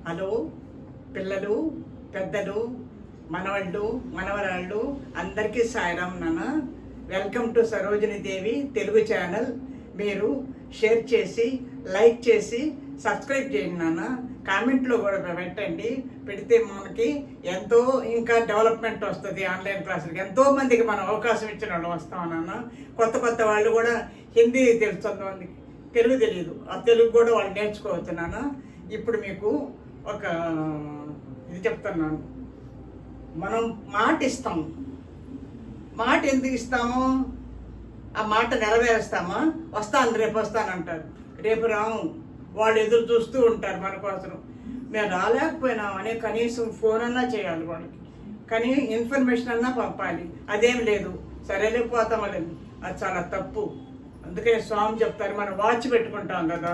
Hello పిల్లలు, పెద్దలు, మనవళ్ళు, మనవరాళ్ళు అందరికీ సాయిరాం నాన్న. Welcome to Sarojini Devi Telugu channel. మీరు షేర్ చేసి, లైక్ చేసి, సబ్స్క్రైబ్ చేయండి నాన్న. కామెంట్లో కూడా పెట్టండి. పెడితే మనకి ఎంతో ఇంకా డెవలప్మెంట్ వస్తుంది. ఆన్లైన్ క్లాసులకి ఎంతోమందికి మనం అవకాశం ఇచ్చిన వాళ్ళు వస్తాం నాన్న. కొత్త వాళ్ళు కూడా హిందీ తెలుస్తుంది, తెలుగు తెలియదు. ఆ తెలుగు కూడా వాళ్ళు నేర్చుకోవచ్చు నాన్న. ఇప్పుడు మీకు ఒక ఇది చెప్తున్నాను. మనం మాట ఇస్తాం. మాట ఎందుకు ఇస్తాము? ఆ మాట నెరవేరుస్తామా? రేపు వస్తానంటారు, రేపు రాము. వాళ్ళు ఎదురు చూస్తూ ఉంటారు మన కోసం. మేము రాలేకపోయినామని కనీసం ఫోన్ అన్నా చేయాలి వాళ్ళకి, కానీ ఇన్ఫర్మేషన్ అన్నా పంపాలి. అదేం లేదు, సరేలే పోతామలేదు. అది చాలా తప్పు. అందుకే స్వామి చెప్తారు, మనం వాచ్ పెట్టుకుంటాం కదా,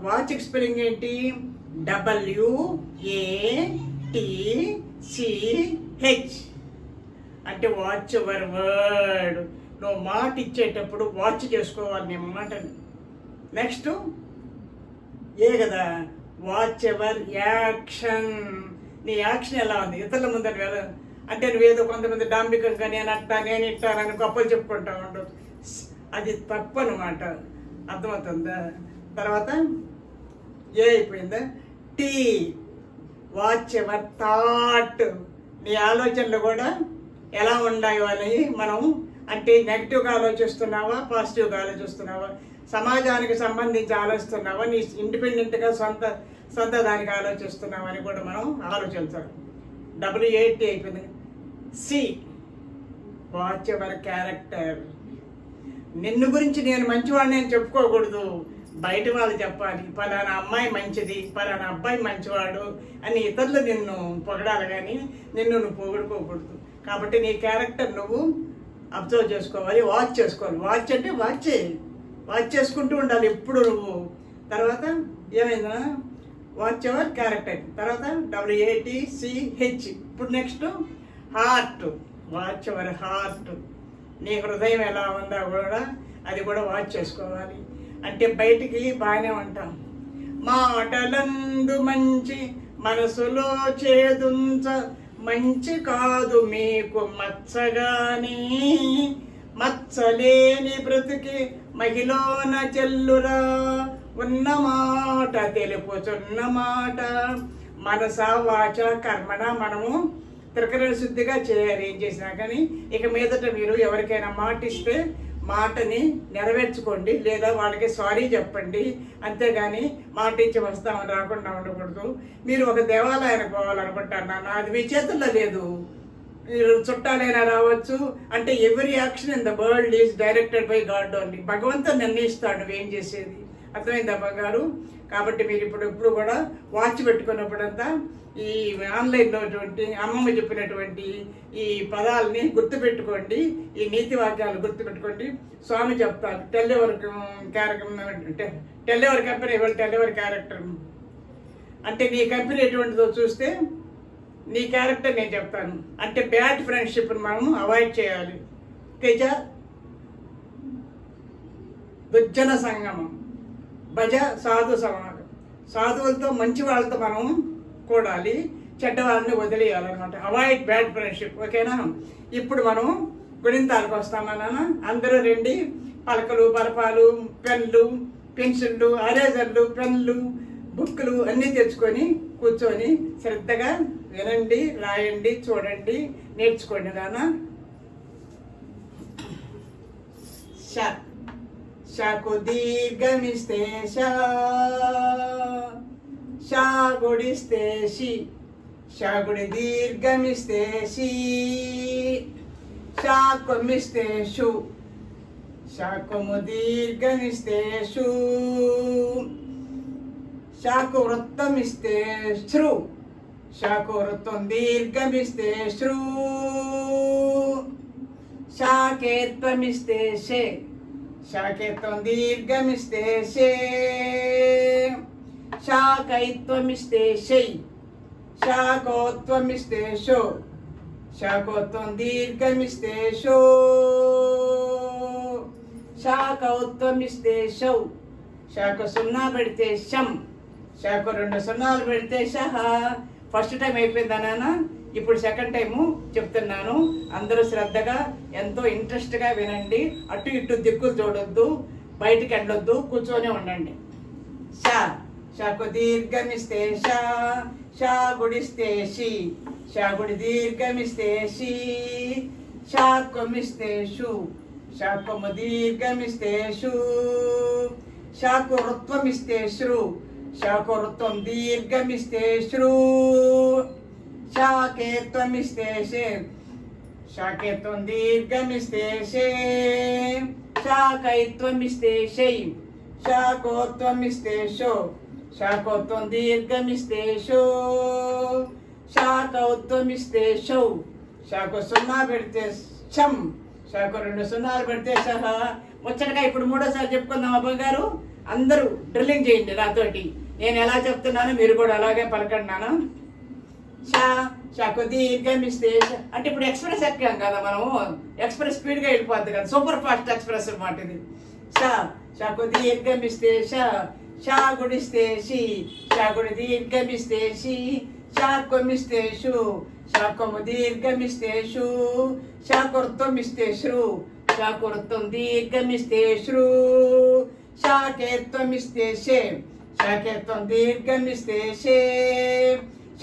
వాచ్కి స్పెల్లింగ్ ఏంటి? WATCH. అంటే వాచ్ ఎవర్ వర్డ్. నువ్వు మాట ఇచ్చేటప్పుడు వాచ్ చేసుకోవాలి నీ మాటని. నెక్స్ట్ ఏ కదా, వాచ్ ఎవర్ యాక్షన్. నీ యాక్షన్ ఎలా ఉంది? ఇతరుల ముందర అంటే నువ్వేదో కొంతమంది డాంబికంగా నేను అట్టా నేను ఇట్టానని గొప్పలు చెప్పుకుంటా ఉండవు. అది తప్పు అనమాట. అర్థమవుతుందా? తర్వాత ఏ అయిపోయిందా? T. Watch ever thought. నీ ఆలోచనలు కూడా ఎలా ఉండాలి మనం. అంటే నెగిటివ్గా ఆలోచిస్తున్నావా, పాజిటివ్గా ఆలోచిస్తున్నావా, సమాజానికి సంబంధించి ఆలోచిస్తున్నావా, నీ ఇండిపెండెంట్గా సొంత దానికి ఆలోచిస్తున్నావా అని కూడా మనం ఆలోచించాలి. WAT అయిపోయింది. C. Watch ever character. నిన్ను గురించి నేను మంచివాడిని అని చెప్పుకోకూడదు, బయట వాళ్ళు చెప్పాలి. పలానా అమ్మాయి మంచిది, పలానా అబ్బాయి మంచివాడు అని ఇతరులు నిన్ను పొగడాలి, కానీ నిన్ను నువ్వు పొగడుకోకూడదు. కాబట్టి నీ క్యారెక్టర్ నువ్వు అబ్జర్వ్ చేసుకోవాలి, వాచ్ చేసుకోవాలి. వాచ్ అంటే వాచ్ చేసుకుంటూ ఉండాలి ఎప్పుడు నువ్వు. తర్వాత ఏమైందా? Watch ever character. తర్వాత WATCH. ఇప్పుడు next heart. Watch ever heart. నీ హృదయం ఎలా ఉందా కూడా అది కూడా వాచ్ చేసుకోవాలి. అంటే బయటికి బాగానే ఉంటాం, మాటలందు మంచి మనసులో చేదుంచ మంచి కాదు మీకు మచ్చగాని, మచ్చలేని బ్రతికి మహిళన చెల్లురా ఉన్న మాట తెలుపుచున్న మాట. మనస వాచ కర్మణ మనము త్రికరణ శుద్ధిగా చేయాలి. ఏం చేసినా కానీ ఇక మీదట మీరు ఎవరికైనా మాట ఇస్తే మాటని నెరవేర్చుకోండి, లేదా వాళ్ళకి సారీ చెప్పండి. అంతేగాని మాట ఇచ్చి వస్తామని రాకుండా ఉండకూడదు. మీరు ఒక దేవాలయానికి పోవాలనుకుంటున్నాను, అది మీ చేతుల్లో లేదు. మీరు చుట్టాలైనా రావచ్చు. అంటే every action in the world is directed by God only. భగవంతుడు నిర్ణయిస్తాడు నువ్వేం చేసేది. అర్థమైందా బంగారు? కాబట్టి మీరు ఎప్పుడు కూడా వాచ్ పెట్టుకున్నప్పుడంతా ఈ ఆన్లైన్లో అమ్మమ్మ చెప్పినటువంటి ఈ పదాలని గుర్తుపెట్టుకోండి, ఈ నీతి వాక్యాలు గుర్తుపెట్టుకోండి. స్వామి చెప్తారు, tell ever company tell ever character. అంటే నీ కంపెనీ ఎటువంటిదో చూస్తే నీ క్యారెక్టర్ నేను చెప్తాను. అంటే బ్యాడ్ ఫ్రెండ్షిప్ని మనం అవాయిడ్ చేయాలి. తేజ దుర్జన సంగమం, భజ సాధు సమాజం. సాధువులతో మంచి వాళ్ళతో మనం కూడాలి, చెడ్డ వాళ్ళని వదిలేయాలన్నమాట. Avoid bad friendship. ఓకేనా? ఇప్పుడు మనం గుణింతాలకు వస్తామా నాన్న? అందరూ రండి. పలకలు, పరపాలు, పెన్లు, పెన్సిళ్ళు, అరేజర్లు, పెన్లు, బుక్లు అన్నీ తెచ్చుకొని కూర్చొని శ్రద్ధగా వినండి, రాయండి, చూడండి, నేర్చుకోండి నాన్న. షాకు దీర్ఘమిస్తే షా గుడిస్తే షి, షాగుడి దీర్ఘమిస్తే షి, షాకొమ్మిస్తే షు, షాకొమ్ము దీర్ఘమిస్తే షు, షాకు వృత్తమిస్తే శ్రు, షాకు వృత్తం దీర్ఘమిస్తే శ్రు, షాకేత్వమిస్తే షే, శాకేత్వం దీర్ఘమిస్తే షే, శాకైత్వమిస్తే షై, శాకోత్వమిస్తే షో, శాకోత్వం దీర్ఘమిస్తే షో, శాకౌత్వమిస్తే షౌ, శాఖ సున్నా పెడితే శం, షాకు 2 సున్నాలు పెడితే షహ. ఫస్ట్ టైం అయిపోయిందా నాన్న? ఇప్పుడు సెకండ్ టైము చెప్తున్నాను. అందరూ శ్రద్ధగా ఎంతో ఇంట్రెస్ట్గా వినండి. అటు ఇటు దిక్కులు చూడొద్దు, బయటికి వెళ్ళొద్దు, కూర్చొని ఉండండి. షా, షాకు దీర్ఘమిస్తే షా, షా గుడిస్తే షి, షా గుడి దీర్ఘమిస్తే షి, షా కొమ్మిస్తే షు, షా కొమ్ము దీర్ఘమిస్తే షు, షాకు రుత్వమిస్తే శ్రు, షాకు రుత్వం దీర్ఘమిస్తే శ్రు, షాకేత్వమిస్తే షే, షాకేత్వం దీర్ఘమిస్తే షే, షాకైత్వమిస్తే షై, షాకోత్వమిస్తే షో, షాకోత్వం దీర్ఘమిస్తే షో, షాకౌత్వమిస్తే షౌ, షాకు 0 పెడితే షం, షాకు 2 సున్నాలు పెడితే షహ. ముచ్చటగా ఇప్పుడు 3వసారి చెప్పుకుందాం అబ్బాయి గారు. అందరూ డ్రిల్లింగ్ చేయండి నాతోటి. నేను ఎలా చెప్తున్నానో మీరు కూడా అలాగే పలకండినాను. షా, షాకు దీర్ఘమిస్తే అంటే ఇప్పుడు ఎక్స్ప్రెస్ ఎక్కాం కదా మనము, ఎక్స్ప్రెస్ స్పీడ్గా వెళ్ళిపోద్ది కదా, సూపర్ ఫాస్ట్ ఎక్స్ప్రెస్ అన్నమాట ఇది. షా, షాకు దీర్ఘమిస్తే షా, షా గుడిస్తే షి, షా గుడి దీర్ఘమిస్తే షి, షా కొమ్మిస్తే షు, షా కొమ్ము దీర్ఘమిస్తే షు, షా కొర్తమిస్తే శ్రు, షా కొర్తం దీర్ఘమిస్తే శ్రు, షాకేత్వమిస్తే షే, షాకేత్వం దీర్ఘమిస్తే షే,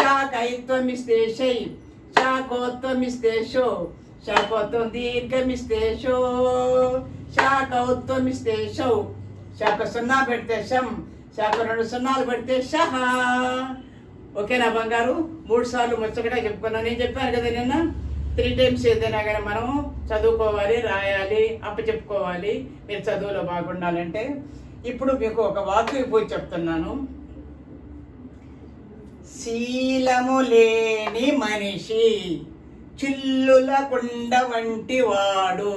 షాకైత్వమిస్తే షై, షాకోత్వమిస్తే షో, షాకోత్వం దీర్ఘమిస్తే షో, షాకౌత్వమిస్తే షౌ, షాకు 0 పెడితే షం, షాకు 2 సున్నాలు పెడితే షహ. ఓకేనా బంగారు? 3 సార్లు ముచ్చటగా చెప్పుకున్నాను. నేను చెప్పాను కదా నిన్న 3 టైమ్స్ ఏదైనా కానీ మనం చదువుకోవాలి, రాయాలి, చెప్పుకోవాలి మీరు చదువులో బాగుండాలంటే. ఇప్పుడు మీకు ఒక వాక్య పూజ చెప్తున్నాను. శీలము లేని మనిషి చిల్లుల కుండ వంటి వాడు.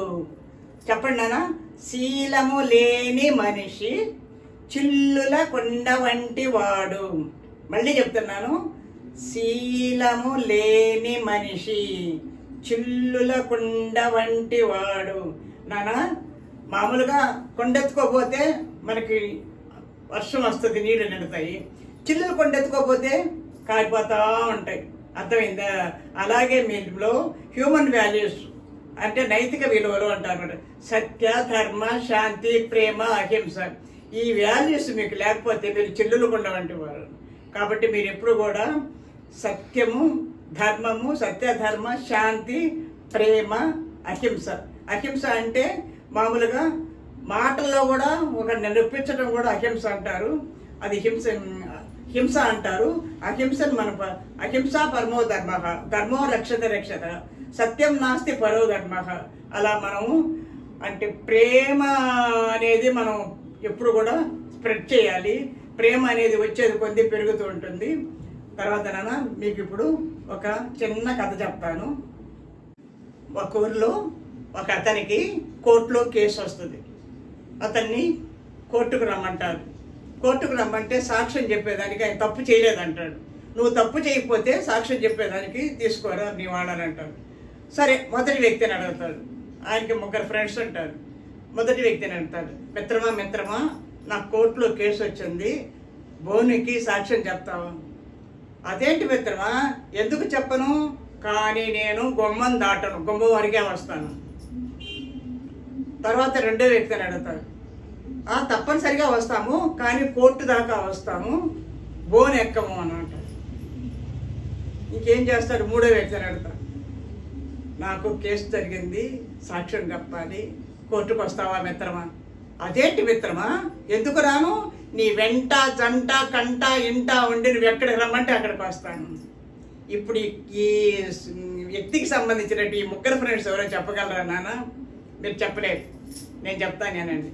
చెప్పండి నాన్న. శీలము లేని మనిషి చిల్లుల కుండ వంటి వాడు. మళ్ళీ చెప్తున్నాను. శీలము లేని మనిషి చిల్లుల కుండ వంటి వాడు. నాన్న, మామూలుగా కొండెత్తుకోపోతే మనకి వర్షం వస్తుంది, నీళ్ళు నిండుతాయి. చిల్లులు కొండెత్తుకోపోతే కాలిపోతూ ఉంటాయి. అర్థమైందా? అలాగే మీలో హ్యూమన్ వాల్యూస్ అంటే నైతిక విలువలు అంటారు. సత్య, ధర్మ, శాంతి, ప్రేమ, అహింస. ఈ వాల్యూస్ మీకు లేకపోతే మీరు చిల్లులు కొండ వంటి వారు. కాబట్టి మీరు ఎప్పుడు కూడా సత్యము, ధర్మము, సత్య, ధర్మ, శాంతి, ప్రేమ, అహింస. అహింస అంటే మామూలుగా మాటల్లో కూడా ఒకరిని నొప్పించడం కూడా అహింస అంటారు. అది హింస అంటారు. అహింసను మన అహింస పరమో ధర్మ, ధర్మో రక్షత రక్షత, సత్యం నాస్తి పరో ధర్మ. అలా మనము అంటే ప్రేమ అనేది మనం ఎప్పుడు కూడా స్ప్రెడ్ చేయాలి. ప్రేమ అనేది వచ్చేది కొద్ది పెరుగుతూ ఉంటుంది. తర్వాత నాన్న మీకు ఇప్పుడు ఒక చిన్న కథ చెప్తాను. ఒక ఊరిలో ఒక అతనికి కోర్టులో కేసు వస్తుంది. అతన్ని కోర్టుకు రమ్మంటారు. కోర్టుకు రమ్మంటే సాక్ష్యం చెప్పేదానికి ఆయన తప్పు చేయలేదంటాడు. నువ్వు తప్పు చేయకపోతే సాక్ష్యం చెప్పేదానికి తీసుకోరా నీ వాళ్ళని అంటాడు. సరే, మొదటి వ్యక్తిని అడుగుతాడు. ఆయనకి 3 ఫ్రెండ్స్ ఉంటారు. మొదటి వ్యక్తిని అడుగుతాడు. మిత్రమా నాకు కోర్టులో కేసు వచ్చింది, బోనికి సాక్ష్యం చెప్తావా? అదేంటి మిత్రమా, ఎందుకు చెప్పను, కానీ నేను గుమ్మం దాటను, గుమ్మం వరకే వస్తాను. తర్వాత రెండో వ్యక్తిని అడుగుతాడు. తప్పనిసరిగా వస్తాము, కానీ కోర్టు దాకా వస్తాము, బోన్ ఎక్కము అని అంటాడు. ఇంకేం చేస్తాడు? మూడో వ్యక్తిని అడుగుతాడు. నాకు కేసు జరిగింది, సాక్ష్యం చెప్పాలి, కోర్టుకు వస్తావా మిత్రమా? అదేంటి మిత్రమా, ఎందుకు రాను, నీ వెంట జంట కంట ఇంట ఉండి నువ్వు ఎక్కడికి రమ్మంటే అక్కడికి వస్తాను. ఇప్పుడు ఈ వ్యక్తికి సంబంధించినట్టు ఈ 3 ఫ్రెండ్స్ ఎవరో చెప్పగలరా నాన్న? మీరు చెప్పలేదు, నేను చెప్తానేనండి.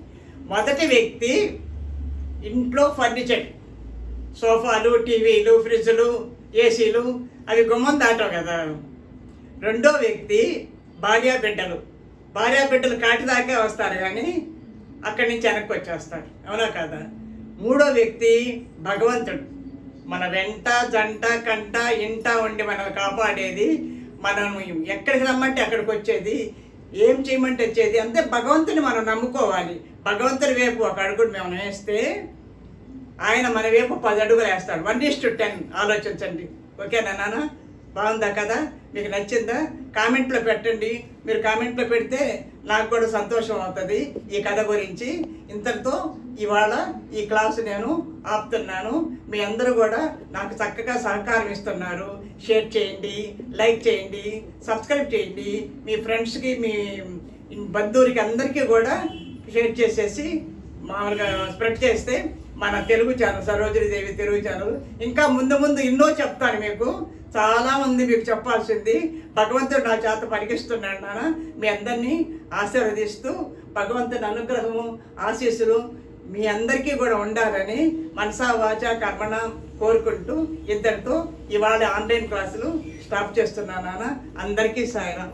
మొదటి వ్యక్తి ఇంట్లో ఫర్నిచర్, సోఫాలు, టీవీలు, ఫ్రిడ్జ్లు, ఏసీలు, అవి గుమ్మం దాటవు కదా. రెండో వ్యక్తి భార్యాబిడ్డలు కాటి దాకా వస్తారు, కానీ అక్కడి నుంచి వెనక్కి వచ్చేస్తారు, అవునా కదా. మూడో వ్యక్తి భగవంతుడు, మన వెంట జంట కంట ఇంట ఉండి మనం కాపాడేది, మనం ఎక్కడికి రమ్మంటే అక్కడికి వచ్చేది, ఏం చేయమంటే వచ్చేది. అంతే భగవంతుని మనం నమ్ముకోవాలి. భగవంతుని వైపు ఒక అడుగుడు మేము వేస్తే ఆయన మన వైపు 10 అడుగులు వేస్తాడు. 1:10 ఆలోచించండి. ఓకేనా నాన్న? బాగుందా కదా? మీకు నచ్చిందా? కామెంట్లో పెట్టండి. మీరు కామెంట్లో పెడితే నాకు కూడా సంతోషం అవుతుంది ఈ కథ గురించి. ఇంతటితో ఇవాళ ఈ క్లాసు నేను ఆపుతున్నాను. మీ అందరూ కూడా నాకు చక్కగా సహకారం ఇస్తున్నారు. షేర్ చేయండి, లైక్ చేయండి, సబ్స్క్రైబ్ చేయండి. మీ ఫ్రెండ్స్కి, మీ బంధువులకి అందరికీ కూడా షేర్ చేసేసి మామూలుగా స్ప్రెడ్ చేస్తే మన తెలుగు ఛానల్, సరోజినీదేవి తెలుగు ఛానల్, ఇంకా ముందు ముందు ఎన్నో చెప్తాను మీకు. చాలా మంది మీకు చెప్పాల్సింది భగవంతుడు నా చేత పలికిస్తున్నాడు నాన్న. మీ అందరినీ ఆశీర్వదిస్తూ భగవంతుని అనుగ్రహము, ఆశీస్సులు మీ అందరికీ కూడా ఉండాలని మనసా వాచా కర్మణ కోరుకుంటూ ఇంతటితో ఇవాళ ఆన్లైన్ క్లాసులు స్టాప్ చేస్తున్నాను నాన్న. అందరికీ సాయిరాం.